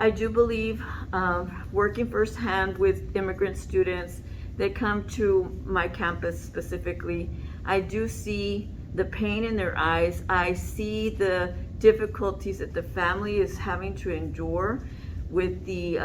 I do believe, working firsthand with immigrant students that come to my campus specifically, I do see the pain in their eyes. I see the difficulties that the family is having to endure with the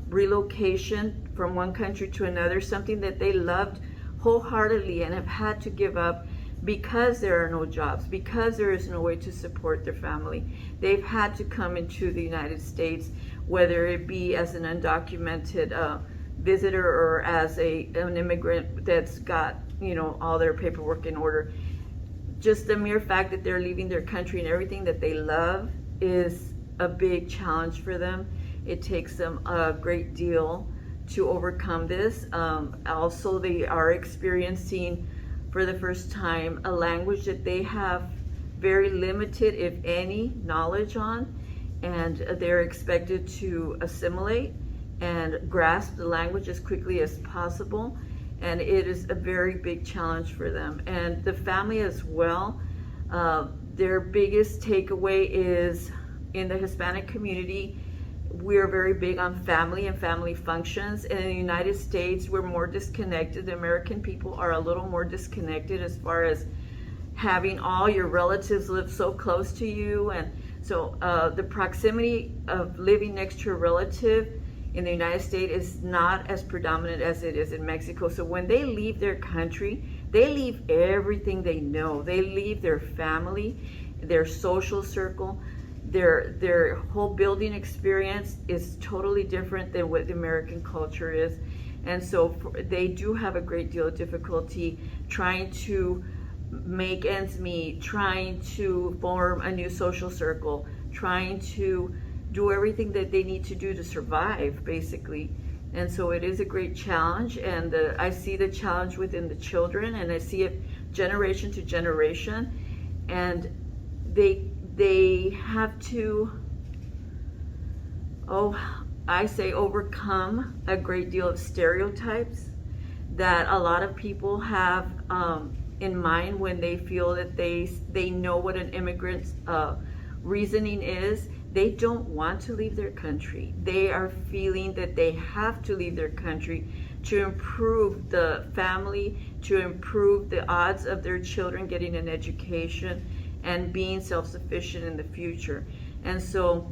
relocation from one country to another, something that they loved wholeheartedly and have had to give up because there are no jobs, because there is no way to support their family. They've had to come into the United States, whether it be as an undocumented visitor or as an immigrant that's got, all their paperwork in order. Just the mere fact that they're leaving their country and everything that they love is a big challenge for them. It takes them a great deal to overcome this. Also, they are experiencing for the first time a language that they have very limited, if any, knowledge on, and they're expected to assimilate and grasp the language as quickly as possible, and it is a very big challenge for them. And the family as well, their biggest takeaway is in the Hispanic community, we're very big on family and family functions. And in the United States, we're more disconnected. The American people are a little more disconnected as far as having all your relatives live so close to you. And so the proximity of living next to a relative in the United States is not as predominant as it is in Mexico. So when they leave their country, they leave everything they know. They leave their family, their social circle. Their whole building experience is totally different than what the American culture is. And so they do have a great deal of difficulty trying to make ends meet, trying to form a new social circle, trying to do everything that they need to do to survive, basically. And so it is a great challenge, and I see the challenge within the children, and I see it generation to generation, and they have to, I say, overcome a great deal of stereotypes that a lot of people have in mind when they feel that they know what an immigrant's reasoning is. They don't want to leave their country. They are feeling that they have to leave their country to improve the family, to improve the odds of their children getting an education and being self-sufficient in the future. And so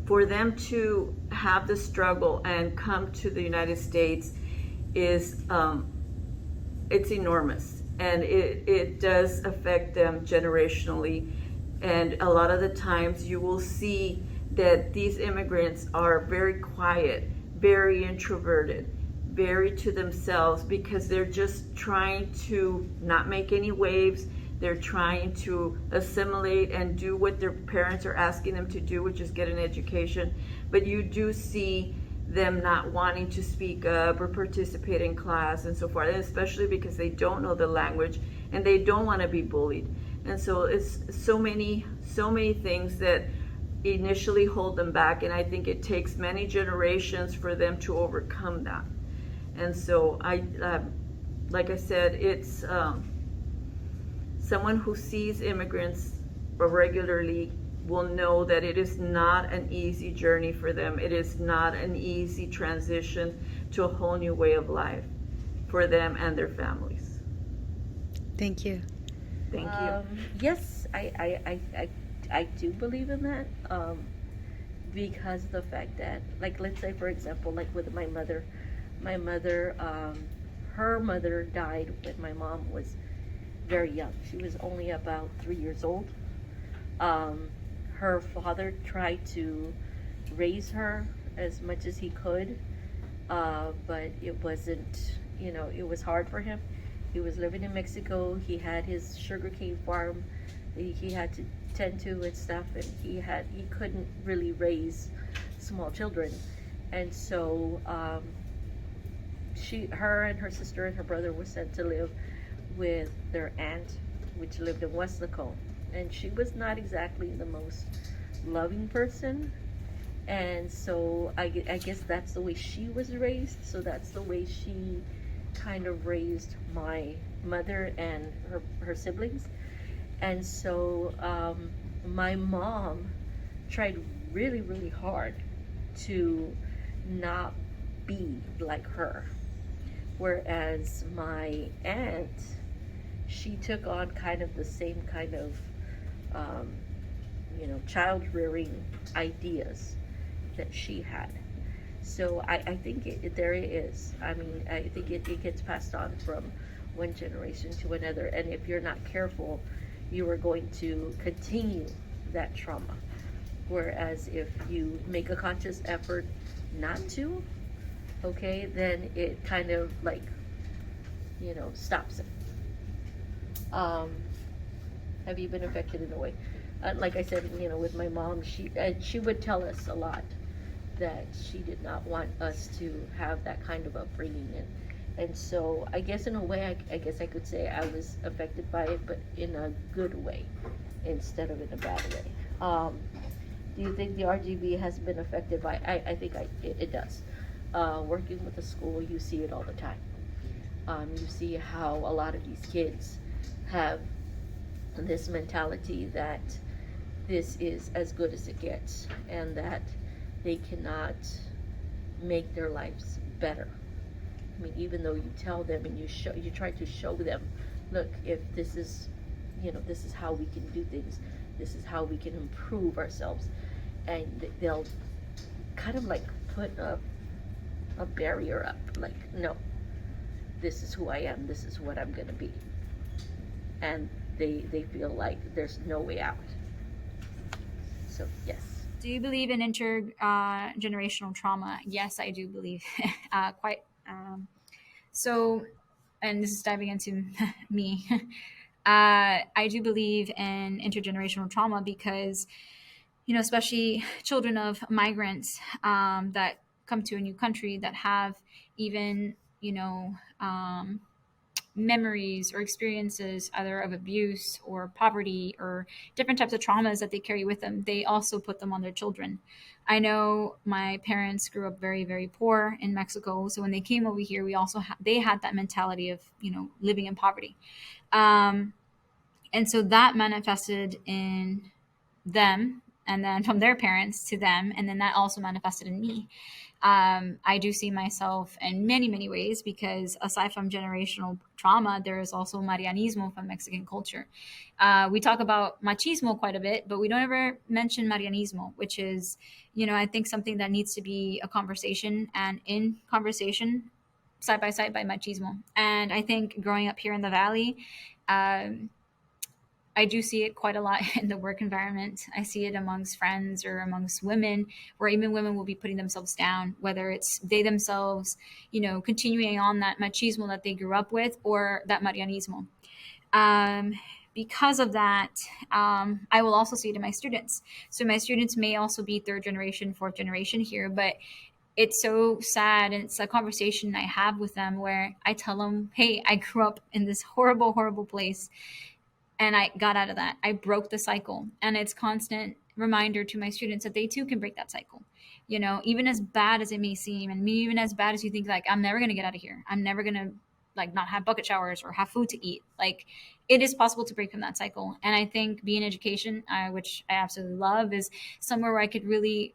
for them to have the struggle and come to the United States is it's enormous, and it does affect them generationally. And a lot of the times you will see that these immigrants are very quiet, very introverted, very to themselves, because they're just trying to not make any waves. They're trying to assimilate and do what their parents are asking them to do, which is get an education. But you do see them not wanting to speak up or participate in class and so forth, and especially because they don't know the language and they don't want to be bullied. And so it's so many things that initially hold them back, and I think it takes many generations for them to overcome that. And so like I said, it's someone who sees immigrants regularly will know that it is not an easy journey for them. It is not an easy transition to a whole new way of life for them and their families. Thank you. Thank you. Yes, I do believe in that, because of the fact that, like, let's say, for example, like with my mother, her mother died when my mom was very young. She was only about 3 years old. Her father tried to raise her as much as he could, but it wasn't, it was hard for him. He was living in Mexico. He had his sugarcane farm he had to tend to and stuff, and he couldn't really raise small children. And so her and her sister and her brother were sent to live with their aunt, which lived in Westlaco. And she was not exactly the most loving person. And so I guess that's the way she was raised. So that's the way she kind of raised my mother and her siblings. And so my mom tried really, really hard to not be like her. Whereas my aunt, she took on kind of the same kind of, um, child rearing ideas that she had. So I think there it is. I mean, I think it gets passed on from one generation to another. And if you're not careful, you are going to continue that trauma. Whereas if you make a conscious effort not to, okay, then it kind of like, stops it. Um, have you been affected in a way? Like I said, with my mom, she would tell us a lot that she did not want us to have that kind of upbringing, and so I guess in a way, I guess I could say I was affected by it, but in a good way instead of in a bad way. Do you think the RGB has been affected by? I think it does. Working with a school, you see it all the time. You see how a lot of these kids have this mentality that this is as good as it gets and that they cannot make their lives better. I mean, even though you tell them and you try to show them, look, if this is, this is how we can do things, this is how we can improve ourselves, and they'll kind of like put a barrier up, like, no, this is who I am, this is what I'm gonna be, and they feel like there's no way out. So yes. Do you believe in intergenerational trauma? Yes, I do believe. Quite. So, and this is diving into me. I do believe in intergenerational trauma because, especially children of migrants that come to a new country that have even, memories or experiences either of abuse or poverty or different types of traumas that they carry with them, they also put them on their children. I know my parents grew up very, very poor in Mexico, so when they came over here, we also they had that mentality of living in poverty, and so that manifested in them, and then from their parents to them, and then that also manifested in me. I do see myself in many, many ways because aside from generational trauma, there is also Marianismo from Mexican culture. We talk about machismo quite a bit, but we don't ever mention Marianismo, which is, I think something that needs to be a conversation and in conversation side by side by machismo. And I think growing up here in the Valley, um, I do see it quite a lot in the work environment. I see it amongst friends or amongst women, where even women will be putting themselves down, whether it's they themselves, continuing on that machismo that they grew up with or that Marianismo. Um, because of that, I will also see it in my students. So my students may also be third generation, fourth generation here, but it's so sad, and it's a conversation I have with them where I tell them, hey, I grew up in this horrible, horrible place and I got out of that. I broke the cycle. And it's constant reminder to my students that they too can break that cycle. Even as bad as it may seem, and even as bad as you think, like, I'm never going to get out of here. I'm never going to like not have bucket showers or have food to eat. Like, it is possible to break from that cycle. And I think being education, which I absolutely love, is somewhere where I could really,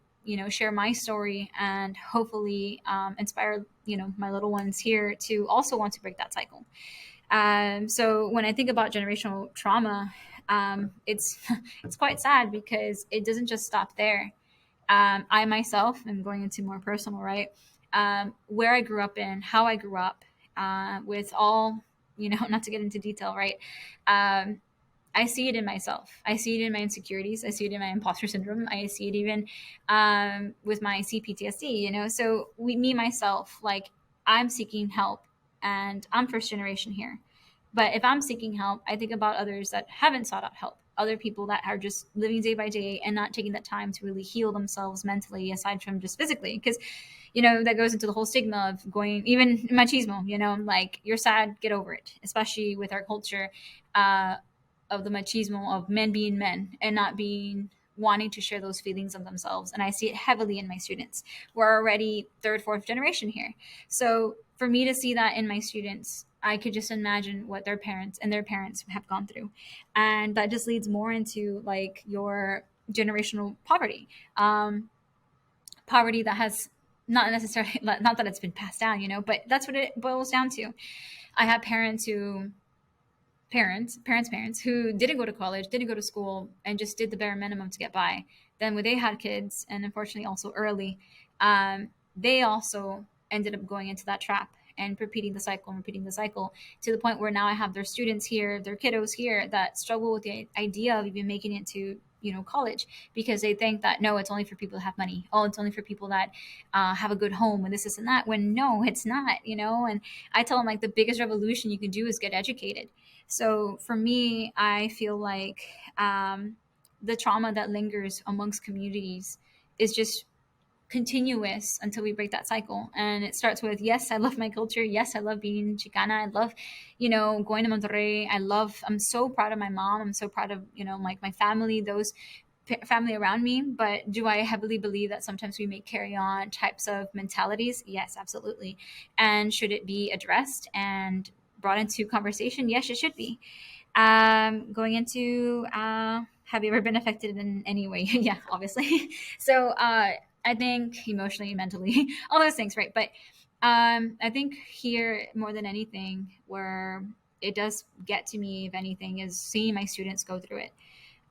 share my story and hopefully inspire, my little ones here to also want to break that cycle. So when I think about generational trauma, it's it's quite sad because it doesn't just stop there. I myself am going into more personal, right? Where I grew up in, how I grew up, with all, not to get into detail, right? Um, I see it in myself. I see it in my insecurities. I see it in my imposter syndrome. I see it even with my CPTSD, So me, myself, like, I'm seeking help and I'm first generation here. But if I'm seeking help, I think about others that haven't sought out help, other people that are just living day by day and not taking that time to really heal themselves mentally, aside from just physically. Because, that goes into the whole stigma of going, even machismo, like, you're sad, get over it, especially with our culture. Of the machismo of men being men and not being wanting to share those feelings of themselves. And I see it heavily in my students. We're already third, fourth generation here. So for me to see that in my students, I could just imagine what their parents and their parents have gone through. And that just leads more into like your generational poverty. poverty that has not necessarily, not that it's been passed down, but that's what it boils down to. I have parents who didn't go to college, didn't go to school, and just did the bare minimum to get by. Then when they had kids, and unfortunately also early, they also ended up going into that trap and repeating the cycle, to the point where now I have their students here, their kiddos here, that struggle with the idea of even making it to college, because they think that no, it's only for people that have money. Oh, it's only for people that have a good home and this and that. When no, it's not. And I tell them, like, the biggest revolution you can do is get educated. So for me, I feel like the trauma that lingers amongst communities is just continuous until we break that cycle. And it starts with, yes, I love my culture. Yes, I love being Chicana. I love, going to Monterrey. I'm so proud of my mom. I'm so proud of, like, my family, those family around me. But do I heavily believe that sometimes we may carry on types of mentalities? Yes, absolutely. And should it be addressed and brought into conversation? Yes, it should be. Going into, have you ever been affected in any way? Yeah, obviously. So I think emotionally, mentally, all those things, right? But I think here, more than anything, where it does get to me, if anything, is seeing my students go through it.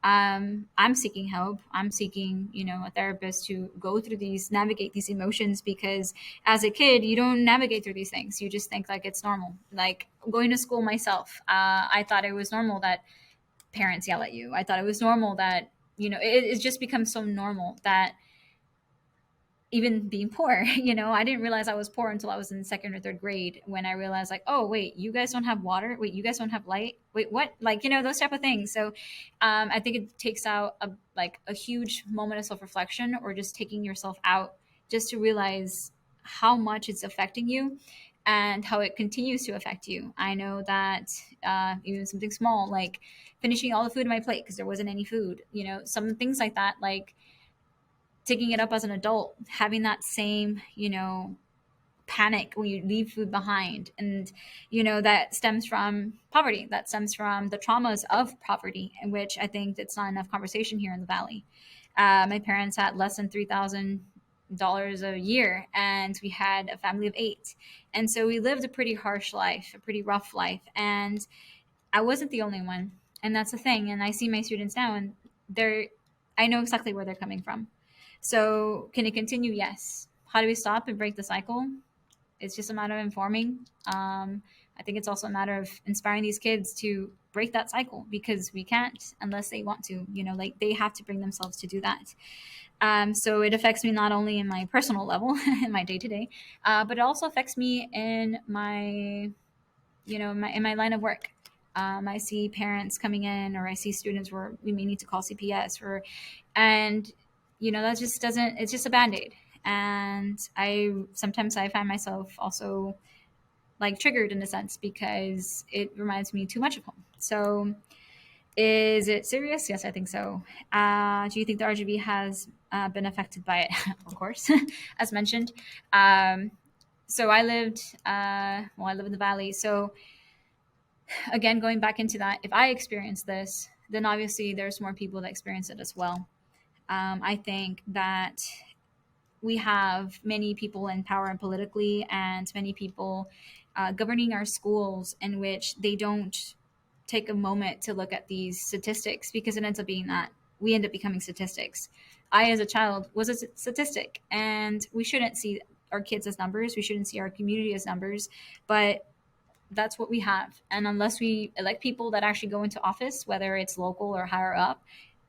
I'm seeking help. I'm seeking, a therapist to go through navigate these emotions, because as a kid, you don't navigate through these things. You just think like it's normal. Like going to school myself, I thought it was normal that parents yell at you. I thought it was normal that, it just becomes so normal that even being poor, I didn't realize I was poor until I was in second or third grade, when I realized, like, oh wait, you guys don't have water, wait, you guys don't have light, wait, what, like, those type of things. So I think it takes out a huge moment of self-reflection, or just taking yourself out, just to realize how much it's affecting you and how it continues to affect you. I know that even something small, like finishing all the food on my plate because there wasn't any food, some things like that, like taking it up as an adult, having that same, panic when you leave food behind. And, that stems from poverty, that stems from the traumas of poverty, in which I think it's not enough conversation here in the Valley. My parents had less than $3,000 a year, and we had a family of 8. And so we lived a pretty harsh life, a pretty rough life. And I wasn't the only one. And that's the thing. And I see my students now, and I know exactly where they're coming from. So can it continue? Yes. How do we stop and break the cycle? It's just a matter of informing. I think it's also a matter of inspiring these kids to break that cycle, because we can't unless they want to, like they have to bring themselves to do that. So it affects me not only in my personal level, in my day to day, but it also affects me in my, in my line of work. I see parents coming in, or I see students where we may need to call CPS, and that just doesn't. It's just a band aid, and sometimes I find myself also like triggered in a sense, because it reminds me too much of home. So, is it serious? Yes, I think so. Do you think the RGB has been affected by it? Of course, as mentioned. So I live in the valley. So again, going back into that, if I experience this, then obviously there's more people that experience it as well. I think that we have many people in power and politically, and many people governing our schools, in which they don't take a moment to look at these statistics, because it ends up being that we end up becoming statistics. I, as a child, was a statistic, and we shouldn't see our kids as numbers. We shouldn't see our community as numbers, but that's what we have. And unless we elect people that actually go into office, whether it's local or higher up,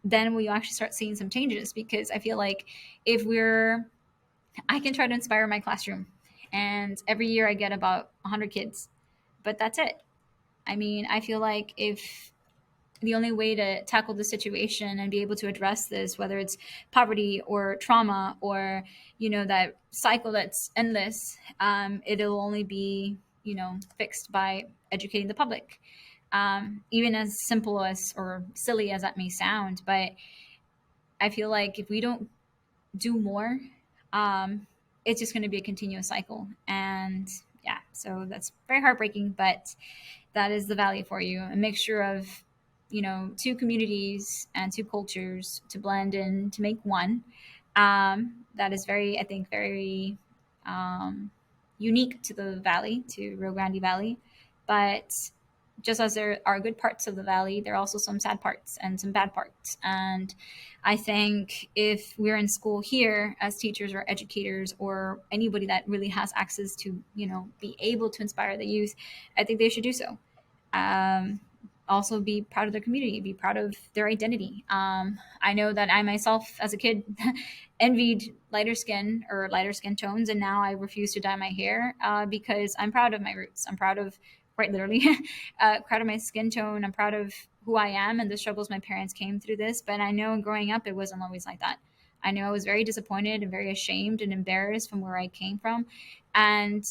then we actually start seeing some changes. Because I feel like if I can try to inspire my classroom, and every year I get about 100 kids, but that's it. I mean, I feel like if the only way to tackle the situation and be able to address this, whether it's poverty or trauma, or that cycle that's endless, it'll only be fixed by educating the public. Even as simple as, or silly as that may sound, but I feel like if we don't do more, um, it's just going to be a continuous cycle. And yeah, so that's very heartbreaking, but that is the value for you. A mixture of, two communities and two cultures to blend in to make one. that is very, I think, very unique to the valley, to Rio Grande Valley. But just as there are good parts of the valley, there are also some sad parts and some bad parts. And I think if we're in school here as teachers or educators or anybody that really has access to, be able to inspire the youth, I think they should do so. Um, Also be proud of their community, be proud of their identity. I know that I myself as a kid envied lighter skin or lighter skin tones, and now I refuse to dye my hair because I'm proud of my roots. I'm proud of, quite literally, proud of my skin tone. I'm proud of who I am and the struggles my parents came through this. But I know growing up, it wasn't always like that. I know I was very disappointed and very ashamed and embarrassed from where I came from. And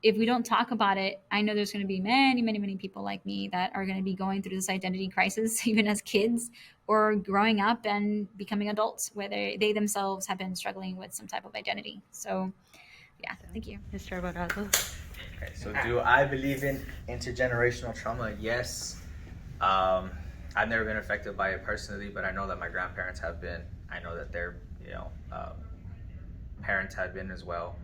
if we don't talk about it, I know there's going to be many, many, many people like me that are going to be going through this identity crisis, even as kids or growing up and becoming adults, where they themselves have been struggling with some type of identity. So, yeah, thank you. Mr. Alvarado. Okay, so do I believe in intergenerational trauma? Yes. I've never been affected by it personally, but I know that my grandparents have been. I know that their, parents have been as well.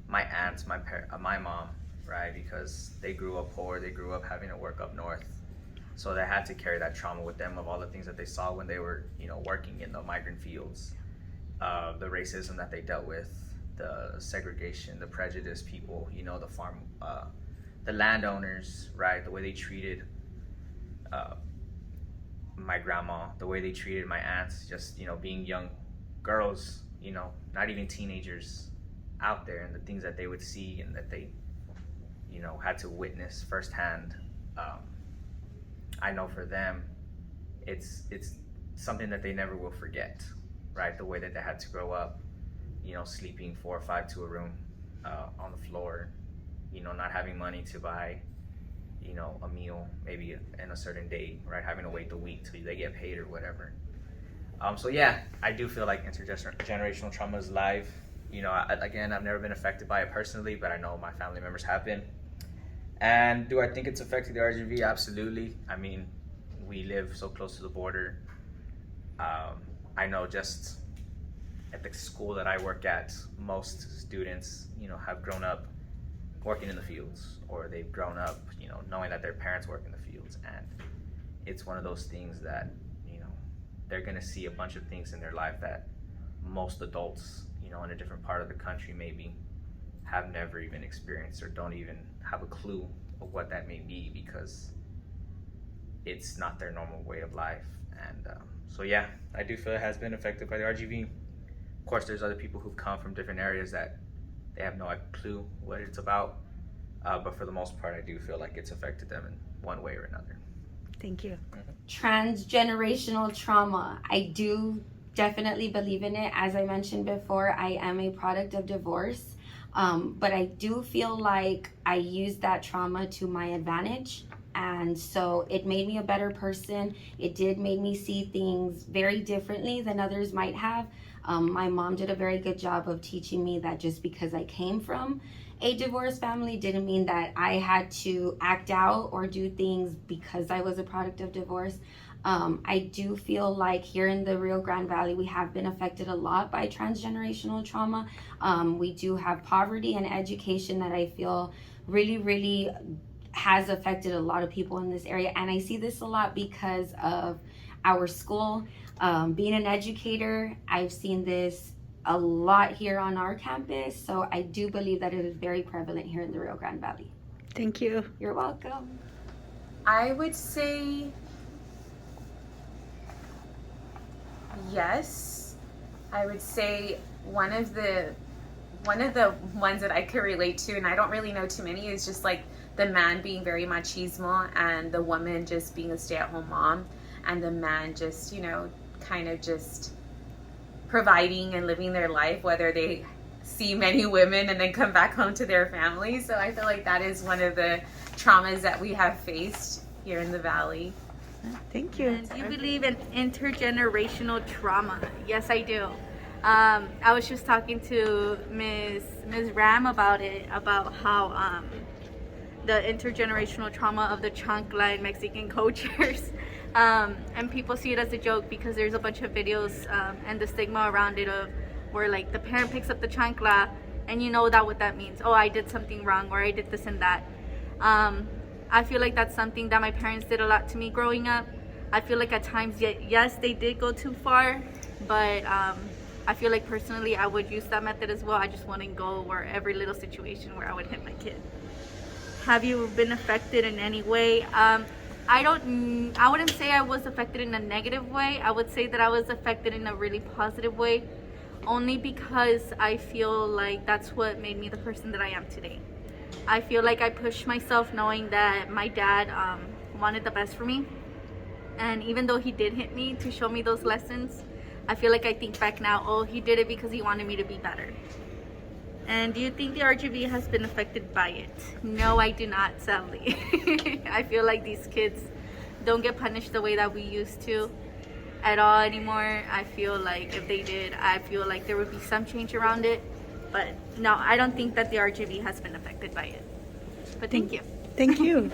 My aunts, my mom, right? Because they grew up poor, they grew up having to work up north, so they had to carry that trauma with them of all the things that they saw when they were, working in the migrant fields, the racism that they dealt with, the segregation, the prejudice people, the farm, the landowners, right? The way they treated my grandma, the way they treated my aunts, just being young girls, not even teenagers out there, and the things that they would see and that they had to witness firsthand. I know for them it's something that they never will forget, right? The way that they had to grow up, sleeping 4 or 5 to a room, on the floor, not having money to buy a meal maybe in a certain day, right? Having to wait the week till they get paid or whatever. So yeah, I do feel like intergenerational trauma is live. Again, I've never been affected by it personally, but I know my family members have been. And do I think it's affected the RGV? Absolutely. I mean, we live so close to the border. I know just at the school that I work at, most students, have grown up working in the fields, or they've grown up, knowing that their parents work in the fields. And it's one of those things that, they're gonna see a bunch of things in their life that most adults, in a different part of the country maybe have never even experienced or don't even have a clue of what that may be, because it's not their normal way of life. And so yeah, I do feel it has been affected by the RGV. Of course, there's other people who've come from different areas that they have no clue what it's about, but for the most part, I do feel like it's affected them in one way or another. Thank you. Transgenerational trauma. I do definitely believe in it. As I mentioned before, I am a product of divorce, but I do feel like I used that trauma to my advantage. And so it made me a better person. It did make me see things very differently than others might have. My mom did a very good job of teaching me that just because I came from a divorced family didn't mean that I had to act out or do things because I was a product of divorce. I do feel like here in the Rio Grande Valley, we have been affected a lot by transgenerational trauma. We do have poverty and education that I feel really, really has affected a lot of people in this area. And I see this a lot because of our school. Being an educator, I've seen this a lot here on our campus. So I do believe that it is very prevalent here in the Rio Grande Valley. Thank you. You're welcome. I would say yes. I would say one of the ones that I could relate to, and I don't really know too many, is just like the man being very machismo and the woman just being a stay-at-home mom, and the man just, kind of just providing and living their life, whether they see many women and then come back home to their families. So I feel like that is one of the traumas that we have faced here in the Valley. Thank you. And do you believe in intergenerational trauma? Yes, I do. I was just talking to Ms. Ram about it, about how the intergenerational trauma of the chancla in Mexican cultures. And people see it as a joke because there's a bunch of videos and the stigma around it of where like the parent picks up the chancla and you know that what that means. Oh, I did something wrong, or I did this and that. I feel like that's something that my parents did a lot to me growing up. I feel like at times, yes, they did go too far, but I feel like personally I would use that method as well. I just wouldn't go where every little situation where I would hit my kid. Have you been affected in any way? I wouldn't say I was affected in a negative way. I would say that I was affected in a really positive way, only because I feel like that's what made me the person that I am today. I feel like I pushed myself knowing that my dad wanted the best for me. And even though he did hit me to show me those lessons, I feel like I think back now, oh, he did it because he wanted me to be better. And do you think the RGB has been affected by it? No, I do not, sadly. I feel like these kids don't get punished the way that we used to at all anymore. I feel like if they did, I feel like there would be some change around it. But no, I don't think that the RGB has been affected by it. But thank you. Thank you.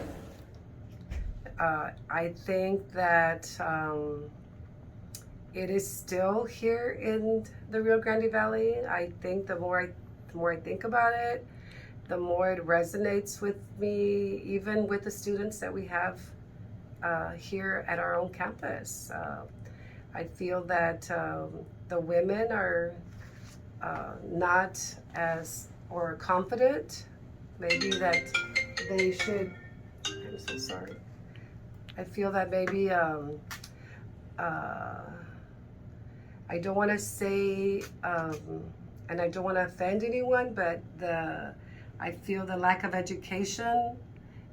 I think that it is still here in the Rio Grande Valley. I think the more I think about it, the more it resonates with me, even with the students that we have here at our own campus. I feel that the women are not as or confident, maybe that they should. I'm so sorry. I feel that maybe I don't want to say, and I don't want to offend anyone, but I feel the lack of education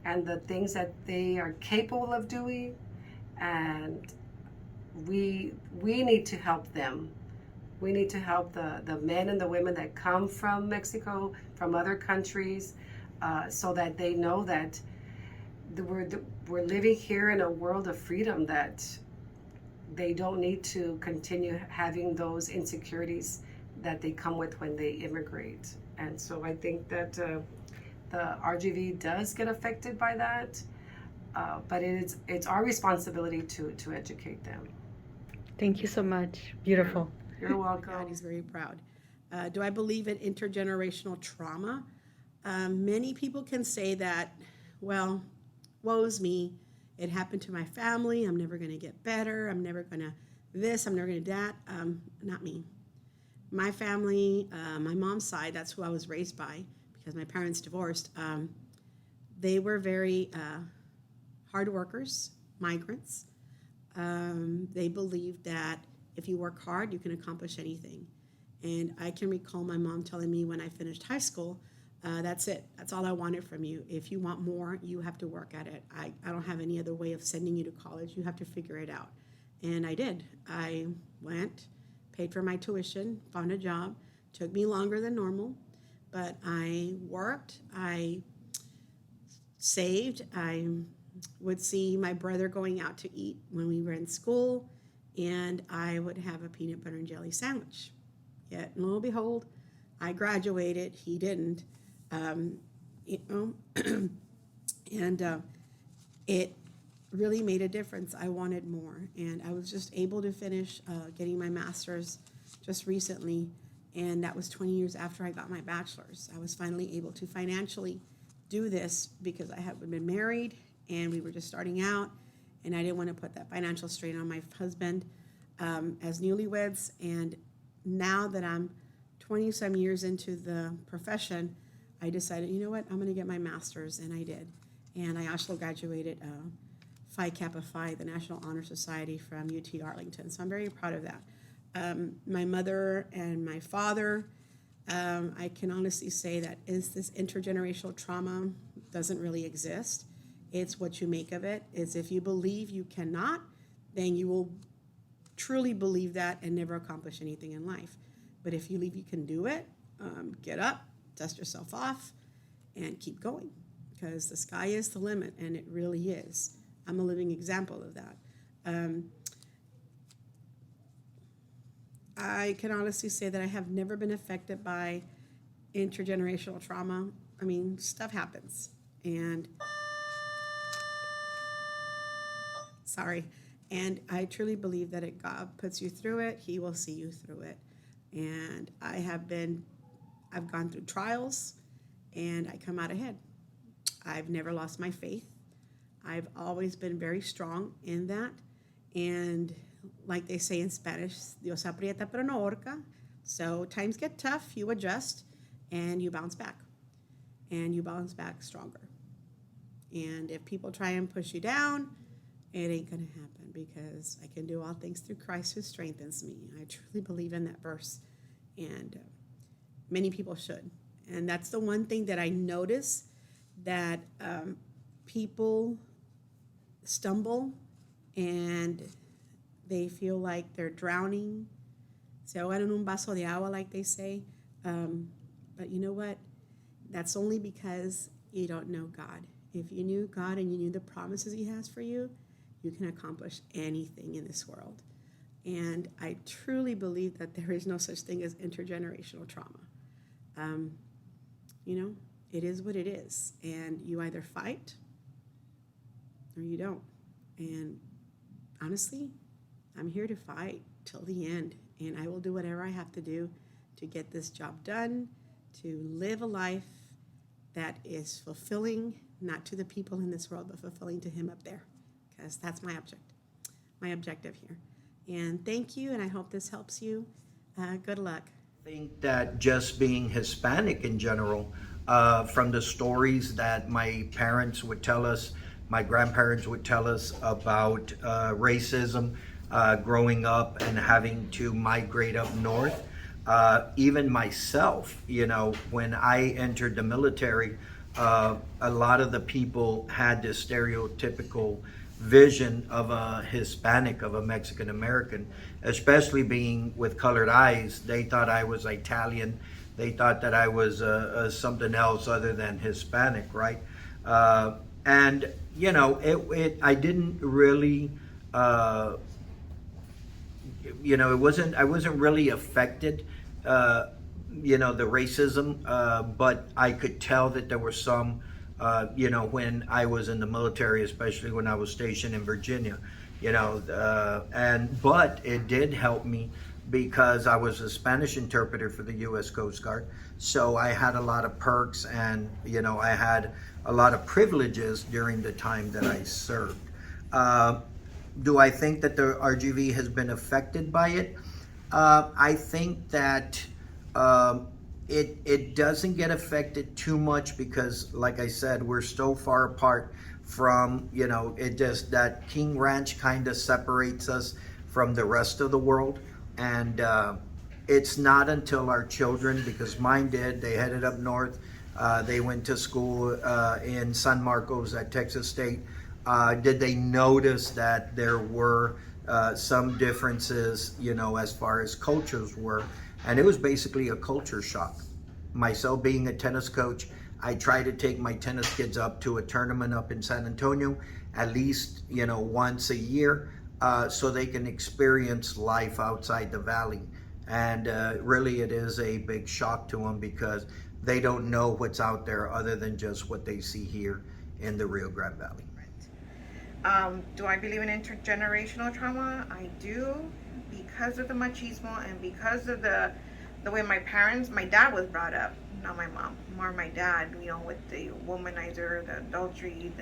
and the things that they are capable of doing, and we need to help them. We need to help the men and the women that come from Mexico, from other countries, so that they know that we're living here in a world of freedom, that they don't need to continue having those insecurities that they come with when they immigrate. And so I think that the RGV does get affected by that, but it's our responsibility to educate them. Thank you so much. Beautiful. You're welcome. God, he's very proud. Do I believe in intergenerational trauma? Many people can say that, well, woe's me. It happened to my family. I'm never going to get better. I'm never going to this. I'm never going to that. Not me. My family, my mom's side, that's who I was raised by because my parents divorced. They were very hard workers, migrants. They believed that if you work hard, you can accomplish anything. And I can recall my mom telling me when I finished high school, that's it. That's all I wanted from you. If you want more, you have to work at it. I don't have any other way of sending you to college. You have to figure it out. And I did. I went, paid for my tuition, found a job. Took me longer than normal, but I worked. I saved. I would see my brother going out to eat when we were in school, and I would have a peanut butter and jelly sandwich. Yet, lo and behold, I graduated. He didn't. And it really made a difference. I wanted more, and I was just able to finish getting my master's just recently, and that was 20 years after I got my bachelor's. I was finally able to financially do this because I had been married, and we were just starting out, and I didn't want to put that financial strain on my husband as newlyweds. And now that I'm 20-some years into the profession, I decided, you know what, I'm going to get my master's, and I did. And I also graduated Phi Kappa Phi, the National Honor Society from UT Arlington. So I'm very proud of that. My mother and my father, I can honestly say that is this intergenerational trauma doesn't really exist. It's what you make of it. It's if you believe you cannot, then you will truly believe that and never accomplish anything in life. But if you believe you can do it, get up, dust yourself off, and keep going, because the sky is the limit, and it really is. I'm a living example of that. I can honestly say that I have never been affected by intergenerational trauma. I mean, stuff happens, and and I truly believe that if God puts you through it, He will see you through it. And I've gone through trials and I come out ahead. I've never lost my faith. I've always been very strong in that. And like they say in Spanish, Dios aprieta pero no ahorca. So times get tough, you adjust, and you bounce back. And you bounce back stronger. And if people try and push you down, it ain't going to happen because I can do all things through Christ who strengthens me. I truly believe in that verse. And many people should. And that's the one thing that I notice that people stumble and they feel like they're drowning. Se ahogan en un vaso de agua, like they say. But you know what? That's only because you don't know God. If you knew God and you knew the promises He has for you, you can accomplish anything in this world. And I truly believe that there is no such thing as intergenerational trauma. It is what it is. And you either fight or you don't. And honestly, I'm here to fight till the end. And I will do whatever I have to do to get this job done, to live a life that is fulfilling, not to the people in this world, but fulfilling to Him up there. Because that's my objective here. And thank you, and I hope this helps you. Good luck. I think that just being Hispanic in general, from the stories that my parents would tell us, my grandparents would tell us about racism, growing up and having to migrate up north. Even myself, when I entered the military, a lot of the people had this stereotypical vision of a Hispanic, of a Mexican American, especially being with colored eyes. They thought I was Italian. They thought that I was something else other than Hispanic, right? And I didn't really, I wasn't really affected, the racism, but I could tell that there were some, when I was in the military, especially when I was stationed in Virginia, but it did help me because I was a Spanish interpreter for the U.S. Coast Guard. So I had a lot of perks and, I had a lot of privileges during the time that I served. Do I think that the RGV has been affected by it? I think that it doesn't get affected too much because, like I said, we're so far apart from, it just, that King Ranch kind of separates us from the rest of the world. And it's not until our children, because mine did, they headed up north, they went to school in San Marcos at Texas State, did they notice that there were some differences, as far as cultures were. And it was basically a culture shock. Myself being a tennis coach, I try to take my tennis kids up to a tournament up in San Antonio at least, once a year, so they can experience life outside the valley. And really it is a big shock to them because they don't know what's out there other than just what they see here in the Rio Grande Valley. Do I believe in intergenerational trauma? I do, because of the machismo and because of the way my dad was brought up, not my mom, more my dad, with the womanizer, the adultery,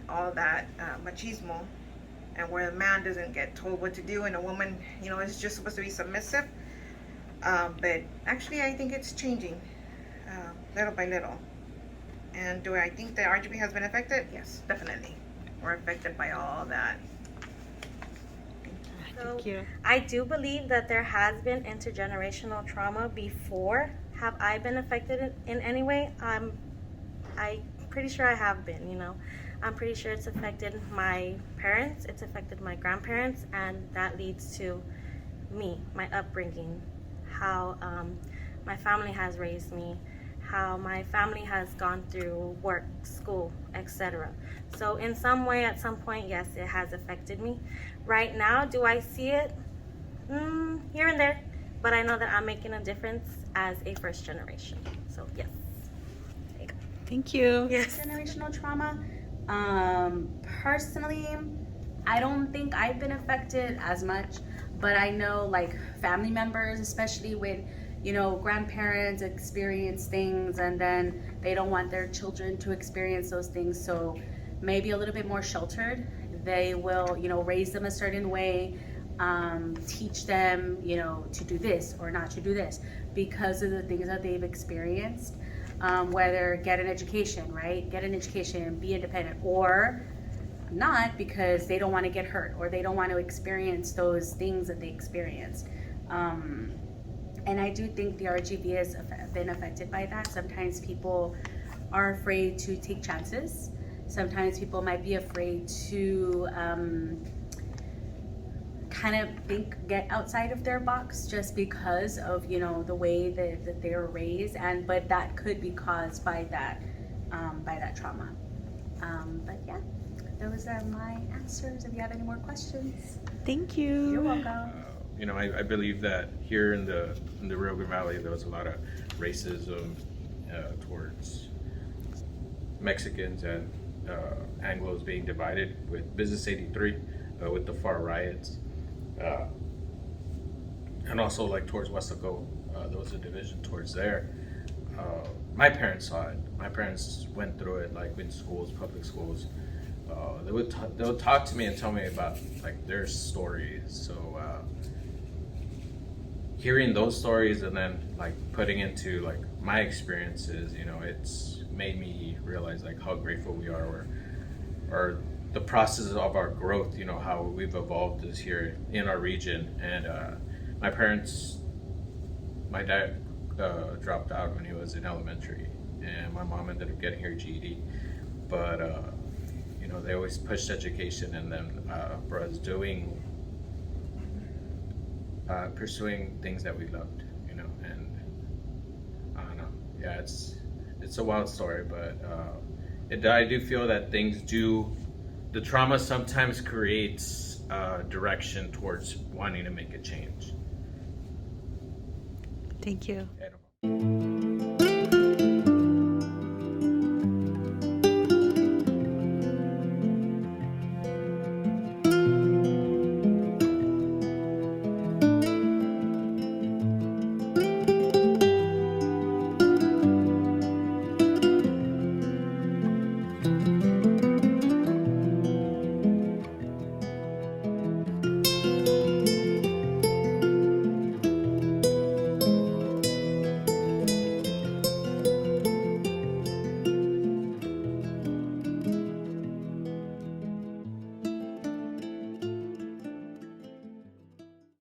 all that machismo, and where a man doesn't get told what to do and a woman, is just supposed to be submissive. But actually I think it's changing little by little. And do I think the RGB has been affected? Yes, definitely. We're affected by all that. Thank you. I do believe that there has been intergenerational trauma before. Have I been affected in any way? I'm pretty sure I have been, I'm pretty sure it's affected my parents, it's affected my grandparents, and that leads to me, my upbringing, how my family has raised me, how my family has gone through work, school, etc. So in some way, at some point, yes, it has affected me. Right now, do I see it? Here and there, but I know that I'm making a difference as a first generation. So yes. There you go. Thank you. Yes. Generational trauma. Personally, I don't think I've been affected as much, But I know like family members, especially when, you know, grandparents experience things and then they don't want their children to experience those things. So maybe a little bit more sheltered. They will, you know, raise them a certain way, teach them, you know, to do this or not to do this because of the things that they've experienced. Whether get an education, right? Get an education, be independent, or not because they don't want to get hurt or they don't want to experience those things that they experienced. And I do think the RGB has been affected by that. Sometimes people are afraid to take chances. Sometimes people might be afraid to kind of get outside of their box just because of, you know, the way that they were raised, but that could be caused by that trauma. But yeah, those are my answers. If you have any more questions. Thank you. You're welcome. You know, I believe that here in the Rio Grande Valley, there was a lot of racism towards Mexicans and Anglos being divided with Business 83, with the FAR riots, and also like towards Westaco, there was a division towards there. My parents saw it. My parents went through it, like in schools, public schools. They would talk to me and tell me about like their stories. So hearing those stories and then like putting into like my experiences, you know, it's made me realize like how grateful we are, or the process of our growth, you know, how we've evolved is here in our region. And my dad dropped out when he was in elementary, and my mom ended up getting her GED. But you know, they always pushed education, and then for us pursuing things that we loved, you know. And I don't know, yeah, it's a wild story, but I do feel that the trauma sometimes creates direction towards wanting to make a change. Thank you. Yeah, no problem.